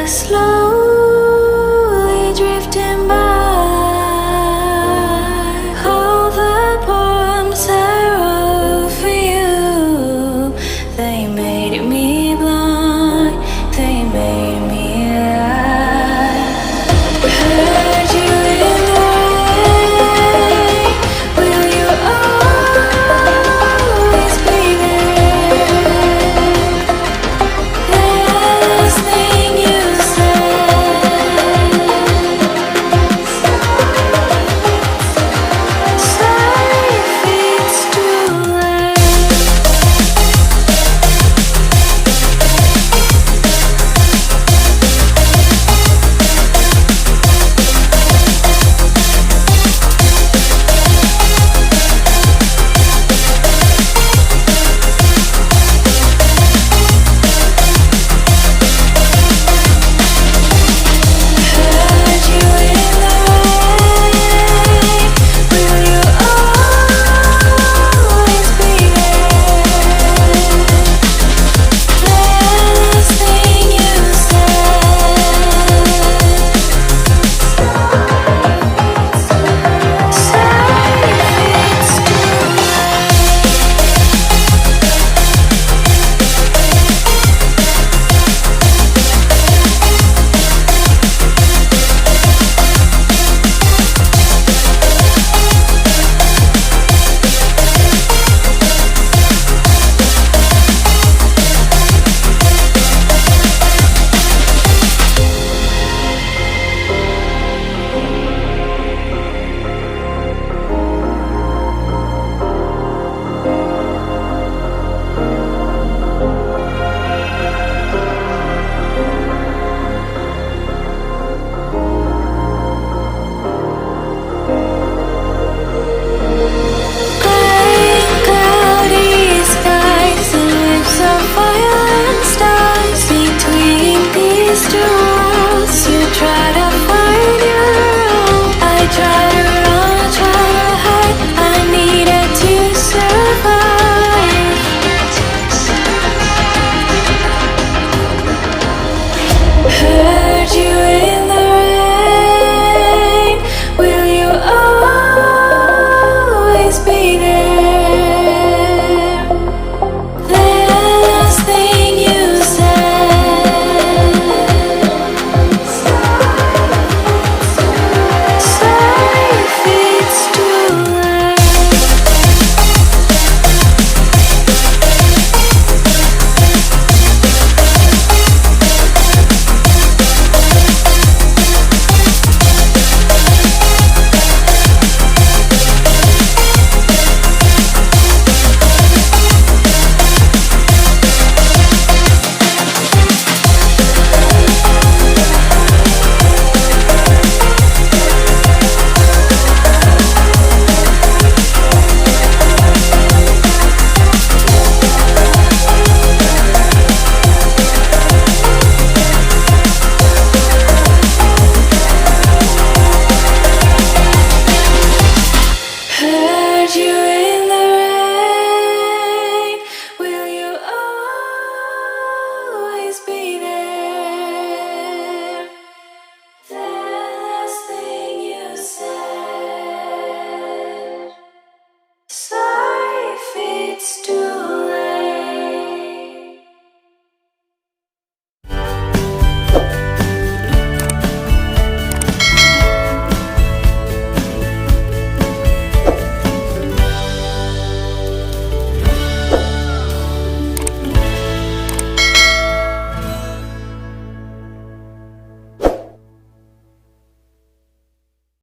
slowly drifting by. All the poems I wrote for you, they made me blind, they made me lie. Heard you in the rain, will you always be there? Last thing you said, sorry if it's too late. Heard you in the rain, will you always be there? Last thing you said, sorry if it's too gray, cloudy skies and lips of fire and stars between these two